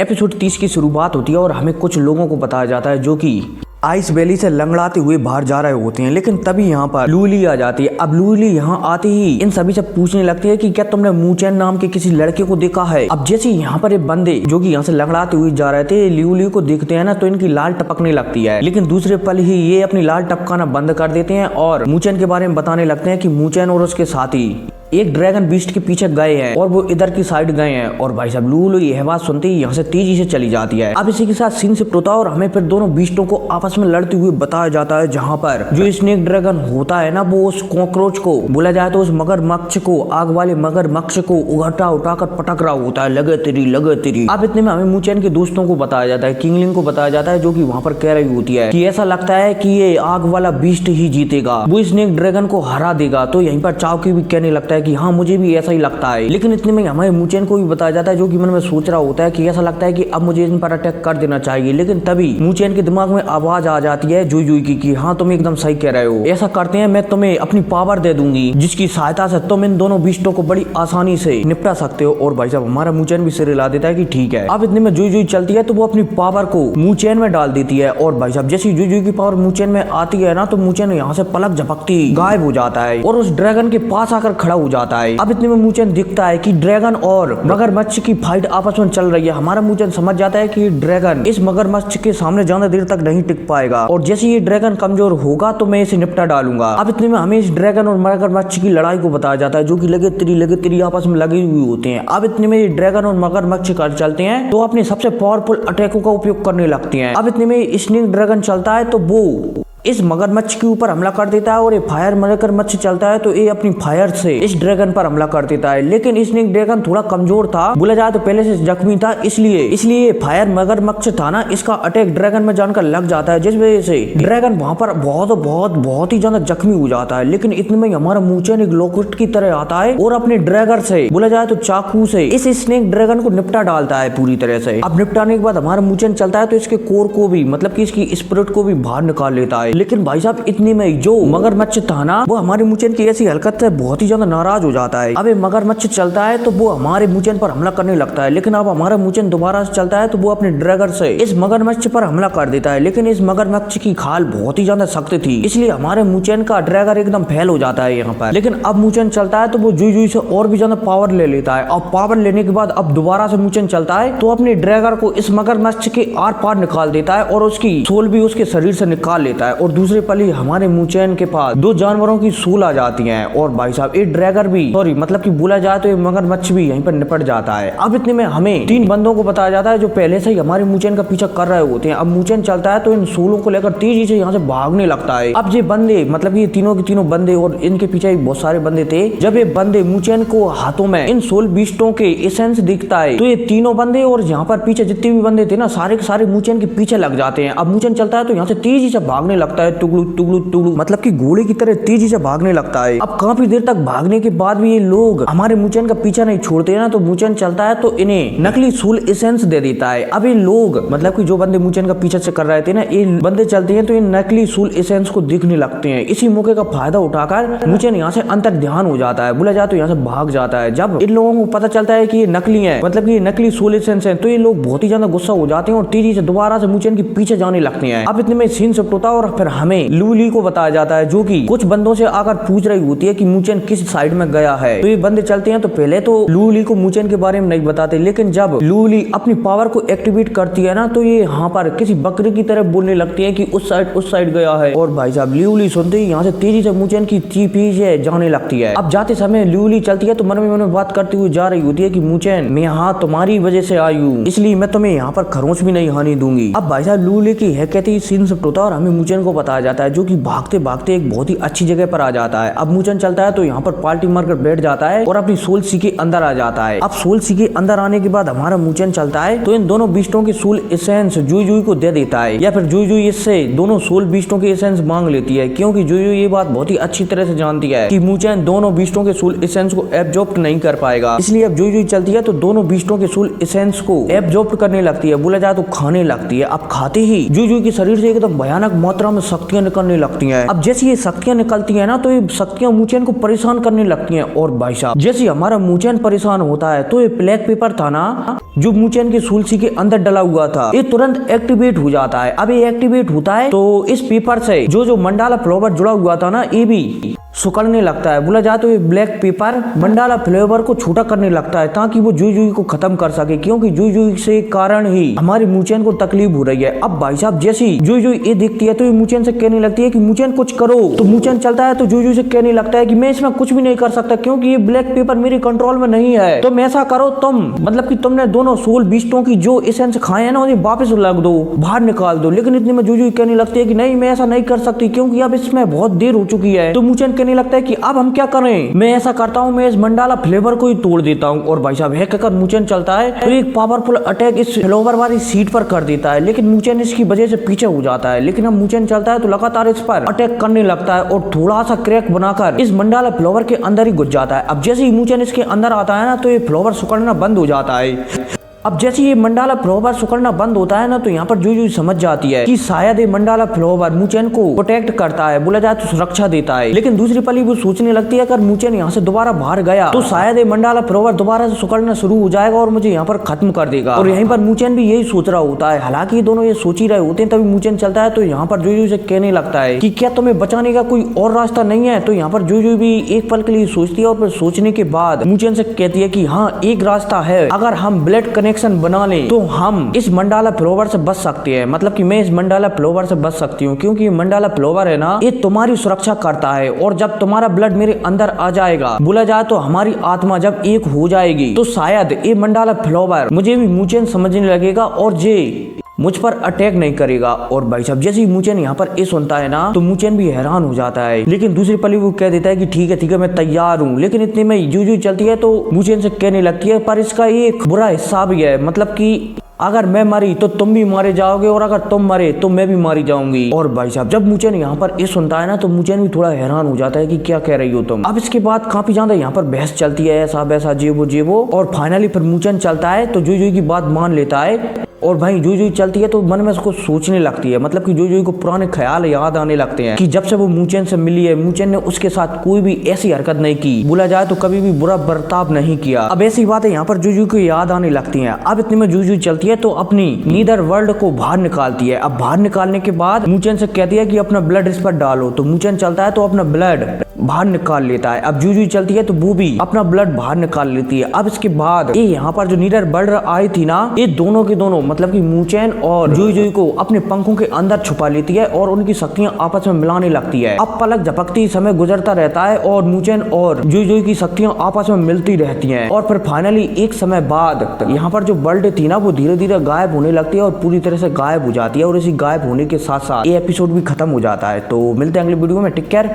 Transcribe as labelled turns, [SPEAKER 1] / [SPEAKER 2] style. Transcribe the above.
[SPEAKER 1] Episode 30 की शुरुआत होती है और हमें कुछ लोगों को बताया जाता है जो कि आइस वैली से लंगड़ाते हुए बाहर जा रहे होते हैं, लेकिन तभी यहाँ पर लूली आ जाती है। अब लूली यहाँ आते ही इन सभी से पूछने लगती है कि क्या तुमने मूचैन नाम के किसी लड़के को देखा है। अब जैसे यहाँ पर ये बंदे जो कि यहाँ से लंगड़ाते हुए जा रहे थे लूली को देखते हैं ना, तो इनकी लाल टपकने लगती है, लेकिन दूसरे पल ही ये अपनी लाल टपकाना बंद कर देते हैं और मूचैन के बारे में बताने लगते हैं कि मूचैन और उसके साथी एक ड्रैगन बीस्ट के पीछे गए हैं और वो इधर की साइड गए हैं। और भाई साहब लूलू यह बात सुनते ही यहाँ से तेजी से चली जाती है। अब इसी के साथ सीन शिफ्ट होता है और हमें फिर दोनों बीस्टों को आपस में लड़ते हुए बताया जाता है, जहाँ पर जो स्नेक ड्रैगन होता है ना, वो उस कॉकरोच को बोला जाए तो उस मगरमच्छ को, आग वाले मगरमच्छ को उठा उठाकर पटक रहा होता है, लगे तेरी। अब इतने में हमें मूचैन के दोस्तों को बताया जाता है, किंगलिंग को बताया जाता है, जो कि वहाँ पर कह रही होती है कि ऐसा लगता है कि ये आग वाला बीस्ट ही जीतेगा, वो स्नेक ड्रैगन को हरा देगा। तो यहीं पर चावकी भी कहने लगता है कि हाँ मुझे भी ऐसा ही लगता है। लेकिन इतने में हमारे मूचैन को भी बताया जाता है, जो कि मन में सोच रहा होता है कि ऐसा लगता है कि अब मुझे इन पर अटैक कर देना चाहिए। लेकिन तभी मूचैन के दिमाग में आवाज आ जाती है जुई जुई की कि हाँ तुम एकदम सही कह रहे हो, ऐसा करते हैं मैं तुम्हें अपनी पावर दे दूंगी जिसकी सहायता से तुम इन दोनों बीस्टों को बड़ी आसानी से निपटा सकते हो। और भाई साहब हमारा मूचैन भी सिर हिला देता है कि ठीक है। अब इतने में जुई जुई चलती है तो वो अपनी पावर को मूचैन में डाल देती है और भाई साहब जैसी जुई जुई की पावर मूचैन में आती है ना, तो मूचैन यहाँ से पलक झपकती गायब हो जाता है और उस ड्रैगन के पास आकर खड़ा हो जाता है। अब इतने में मूचैन दिखता है कि ड्रैगन और मगरमच्छ की फाइट आपस में चल रही है। हमारा मूचैन समझ जाता है कि ड्रैगन इस मगरमच्छ के सामने ज्यादा देर तक नहीं टिक पाएगा और जैसे ये ड्रैगन कमजोर होगा तो मैं इसे निपटा डालूंगा। अब इतने में हमें इस ड्रैगन और मगरमच्छ की लड़ाई को बताया जाता है, जो कि लगे तेरी आपस में लगे हुए होते हैं। अब इतने में ये ड्रैगन और मगरमच्छ कर चलते हैं तो अपने सबसे पावरफुल अटैकों का उपयोग करने लगते हैं। अब इतने में स्नेक ड्रैगन चलता है तो वो इस मगरमच्छ के ऊपर हमला कर देता है और ये फायर मगरमच्छ चलता है तो ये अपनी फायर से इस ड्रैगन पर हमला कर देता है। लेकिन स्नेक ड्रैगन थोड़ा कमजोर था, बोला जाए तो पहले से जख्मी था, इसलिए फायर मगरमच्छ था ना, इसका अटैक ड्रैगन में जानकर लग जाता है, जिस वजह से ड्रैगन वहां पर बहुत ही ज्यादा जख्मी हो जाता है। लेकिन इतने में हमारा मूचैन एक लॉकेट की तरह आता है और अपने ड्रैगन से, बोला जाए तो चाकू से, इस स्नेक ड्रैगन को निपटा डालता है पूरी तरह से। अब निपटाने के बाद हमारा मूचैन चलता है तो इसके कोर को भी, मतलब कि इसकी स्पिरिट को भी बाहर निकाल लेता है। लेकिन भाई साहब इतने में जो मगरमच्छ था ना, वो हमारे मूचैन की ऐसी हरकत से बहुत ही ज्यादा नाराज हो जाता है। अब ये मगरमच्छ चलता है तो वो हमारे मूचैन पर हमला करने लगता है, लेकिन अब हमारा मूचैन दोबारा से चलता है तो वो अपने ड्रैगन से इस मगरमच्छ पर हमला कर देता है। लेकिन इस मगरमच्छ की खाल बहुत ही ज्यादा सख्त थी, इसलिए हमारे मूचैन का ड्रैगन एकदम फेल हो जाता है यहाँ पर। लेकिन अब मूचैन चलता है तो वो जुई जुई से और भी ज्यादा पावर ले लेता है और पावर लेने के बाद अब दोबारा से मूचैन चलता है तो अपने ड्रैगन को इस मगरमच्छ के आर पार निकाल देता है और उसकी सोल भी उसके शरीर से निकाल लेता है। और दूसरे पल ही हमारे मूचैन के पास दो जानवरों की सूल आ जाती हैं और भाई साहब ये ड्रैगन भी, सॉरी मतलब कि बोला जाए तो ये मगरमच्छ भी यहीं पर निपट जाता है। अब इतने में हमें तीन बंदों को बताया जाता है जो पहले से ही हमारे मूचैन का पीछा कर रहे होते हैं। अब मूचैन चलता है तो इन सूलों को लेकर तेजी से यहाँ से भागने लगता है। अब ये बंदे, मतलब ये तीनों के तीनों बंदे और इनके पीछे बहुत सारे बंदे थे, जब ये बंदे मूचैन को हाथों में इन सोल बीस्टों के एसेंस दिखता है तो ये तीनों बंदे और यहाँ पर पीछे जितने भी बंदे थे ना, सारे के सारे मूचैन के पीछे लग जाते हैं। अब मूचैन चलता है तो यहाँ से तेजी से भागने लगता है, टुगलू मतलब कि घोड़े की तरह तेजी से भागने लगता है। अब काफी देर तक भागने के बाद भी ये लोग हमारे मूचैन का पीछा नहीं छोड़ते ना, तो मूचैन चलता है तो इन्हें नकली सूल एसेंस दे देता है। अब ये लोग, मतलब कि जो बंदे मूचैन का पीछा से कर रहे थे ना, ये बंदे चलते हैं तो ये नकली सूल एसेंस को दिखने लगते हैं। इसी मौके का फायदा उठाकर मूचैन यहाँ से अंतर ध्यान हो जाता है, बोला जाए तो यहाँ से भाग जाता है। जब इन लोगों को पता चलता है कि ये नकली है, मतलब कि ये नकली सूल एसेंस है, तो ये लोग बहुत ही ज्यादा गुस्सा हो जाते हैं और तेजी से दोबारा से मूचैन के पीछे जाने लगते हैं। अब इतने में सीन शिफ्ट होता है और फिर हमें लूली को बताया जाता है, जो कि कुछ बंदों से आकर पूछ रही होती है कि मूचैन किस साइड में गया है। तो ये बंदे चलते हैं तो पहले तो लूली को मूचैन के बारे में नहीं बताते, लेकिन जब लूली अपनी पावर को एक्टिवेट करती है ना, तो ये यहाँ पर किसी बकरी की तरह बोलने लगती है कि उस साइड गया है। और भाई साहब लूली सुनते ही यहाँ से तेजी से मूचैन की पीछे जाने लगती है। अब जाते समय लूली चलती है तो मन में बात करती हुई जा रही होती है कि मूचैन मैं यहाँ तुम्हारी वजह से आई हूँ, इसलिए मैं तुम्हें यहाँ पर खरोंच भी नहीं आने दूंगी। अब भाई साहब लूली की है कहती ही सीन शिफ्ट होता है और हमें मूचैन को बताया जाता है, जो कि भागते भागते एक बहुत ही अच्छी जगह पर आ जाता है। अब मूचैन चलता है तो यहाँ पर पार्टी मारकर बैठ जाता है और अपनी सोल सी के अंदर आ जाता है। अब सोल सी के अंदर आने के बाद हमारा मूचैन चलता है तो इन दोनों बीस्टों के सोल एसेंस जुई जुई को दे देता है, या फिर जुई जुई इससे दोनों सोल बीस्टों के एसेंस मांग लेती है, क्योंकि जुई जुई ये बात बहुत ही अच्छी तरह से जानती है कि मूचैन दोनों बीस्टों के सोल एसेंस को एब्जॉर्ब नहीं कर पाएगा। इसलिए अब जुई जुई चलती है तो दोनों बीस्टों के सोल एसेंस को एब्जॉर्ब करने लगती है, बोला जाए तो खाने लगती है। अब खाते ही जुई जुई के शरीर से एकदम भयानक मात्रा में में शक्तियां निकलने लगती हैं। अब जैसे ये शक्तियां निकलती है ना तो ये शक्तियां मूचेन को परेशान करने लगती हैं। और भाई साहब जैसे हमारा मूचेन परेशान होता है तो ये ब्लैक पेपर था ना जो मूचेन की सुलसी के अंदर डला हुआ था, ये तुरंत एक्टिवेट हो जाता है। अब ये एक्टिवेट होता है तो इस पेपर से जो मंडाला फ्लावर जुड़ा हुआ था ना ये भी सुकड़ने लगता है। बोला जाए तो ये ब्लैक पेपर मंडाला फ्लेवर को छोटा करने लगता है ताकि वो जुई जुई को खत्म कर सके, क्योंकि जुई जुई से कारण ही हमारी मूचेन को तकलीफ हो रही है। अब भाई साहब जैसी जुई जुई ये देखती है तो ये मूचेन से कहने लगती है कि मूचेन कुछ करो। तो मूचेन चलता है तो जुई जुई से कहने लगता है कि मैं इसमें कुछ भी नहीं कर सकता क्योंकि ये ब्लैक पेपर मेरे कंट्रोल में नहीं है। तुम ऐसा करो, तुम मतलब कि तुमने दोनों सोल बीस्टों की जो एसेंस खाए हैं ना उन्हें वापस लग दो, बाहर निकाल दो। लेकिन इतने में जुई जुई कहने लगती है कि नहीं मैं ऐसा नहीं कर सकती क्योंकि अब इसमें बहुत देर हो चुकी है। तो मूचेन कहने लगता है कि अब हम क्या करें, मैं ऐसा करता हूँ मैं इस मंडाला फ्लेवर को ही तोड़ देता हूँ। और भाई साहब है कहकर मूचेन चलता है तो एक पावरफुल अटैक इस फ्लेवर वाली सीट पर कर देता है, लेकिन मूचेन इसकी वजह से पीछे हो जाता है। लेकिन अब मूचेन चलता है तो लगातार इस पर अटैक करने लगता है और थोड़ा सा क्रैक बनाकर इस मंडाला फ्लेवर के अंदर ही घुस जाता है। अब जैसे ही मूचेन इसके अंदर आता है ना तो ये फ्लेवर सुकड़ना बंद हो जाता है। अब जैसे ये मंडाला फ्लावर सुकड़ना बंद होता है ना तो यहाँ पर जुई जुई समझ जाती है कि शायद ये मंडाला फ्लावर मूचेन को प्रोटेक्ट करता है, बोला जाए तो सुरक्षा देता है। लेकिन दूसरी पली वो सोचने लगती है अगर मूचेन यहाँ से दोबारा बाहर गया तो शायद ये मंडाला फ्लावर दोबारा से सुकड़ना शुरू हो जाएगा और मुझे यहाँ पर खत्म कर देगा। और यहीं पर मूचेन भी यही सोच रहा होता है। हालांकि ये दोनों ये सोच ही रहे होते हैं तभी मूचेन चलता है तो यहाँ पर जुई जुई से कहने लगता है कि क्या तुम्हें बचाने का कोई और रास्ता नहीं है। तो यहाँ पर जुई जुई भी एक पल के लिए सोचती है और फिर सोचने के बाद मूचेन से कहती है कि हाँ एक रास्ता है, अगर हम ब्लड कनेक्शन बना ले तो हम इस मंडाला फ्लावर से बच सकते हैं। मतलब कि मैं इस मंडाला फ्लावर से बच सकती हूँ क्योंकि मंडाला फ्लावर है ना ये तुम्हारी सुरक्षा करता है और जब तुम्हारा ब्लड मेरे अंदर आ जाएगा, बोला जाए तो हमारी आत्मा जब एक हो जाएगी तो शायद ये मंडाला फ्लावर मुझे भी मूचेन समझने लगेगा और जे मुझ पर अटैक नहीं करेगा। और भाई साहब जैसे ही मूचेन यहाँ पर ये सुनता है ना तो मूचेन भी हैरान हो जाता है। लेकिन दूसरी पली वो कह देता है कि ठीक है मैं तैयार हूँ। लेकिन इतने में जुई जुई चलती है तो मूचेन से कहने लगती है पर इसका एक बुरा हिस्सा भी है, मतलब कि अगर मैं मरी तो तुम भी मारे जाओगे और अगर तुम मरे तो मैं भी मारी जाऊंगी। और भाई साहब जब मूचेन यहाँ पर ये सुनता है ना तो मूचेन भी थोड़ा हैरान हो जाता है कि क्या कह रही हो तुम। अब इसके बाद काफी ज्यादा यहाँ पर बहस चलती है, ऐसा वैसा जेबो और फाइनली फिर मूचेन चलता है तो जुई जुई की बात मान लेता है। और भाई जुई जुई चलती है तो मन में उसको सोचने लगती है, मतलब कि जुई जुई को पुराने ख्याल याद आने लगते हैं कि जब से वो मूचेन से मिली है मूचेन ने उसके साथ कोई भी ऐसी हरकत नहीं की, बोला जाए तो कभी भी बुरा बर्ताव नहीं किया। अब ऐसी बातें यहाँ पर जुई जुई को याद आने लगती हैं। अब इतने में जुई जुई चलती है तो अपनी नीदर वर्ल्ड को बाहर निकालती है। अब बाहर निकालने के बाद मूचेन से कहती है कि अपना ब्लड इस पर डालो। तो मूचेन चलता है तो अपना ब्लड बाहर निकाल लेता है। अब जुई जुई चलती है तो वो भी अपना ब्लड बाहर निकाल लेती है। अब इसके बाद ये यहाँ पर जो नीदर वर्ल्ड आई थी ना ये दोनों के दोनों मतलब कि मूचेन और जुई जुई को अपने पंखों के अंदर छुपा लेती है और उनकी शक्तियां आपस में मिलाने लगती है। अब पलक झपकती समय गुजरता रहता है और मूचेन और जुई जुई की शक्तियां आपस में मिलती रहती हैं। और फिर फाइनली एक समय बाद यहाँ पर जो वर्ल्ड थी ना वो धीरे धीरे गायब होने लगती है और पूरी तरह से गायब हो जाती है। और इसी गायब होने के साथ साथ ये एपिसोड भी खत्म हो जाता है। तो मिलते हैं अगले वीडियो में, टेक केयर।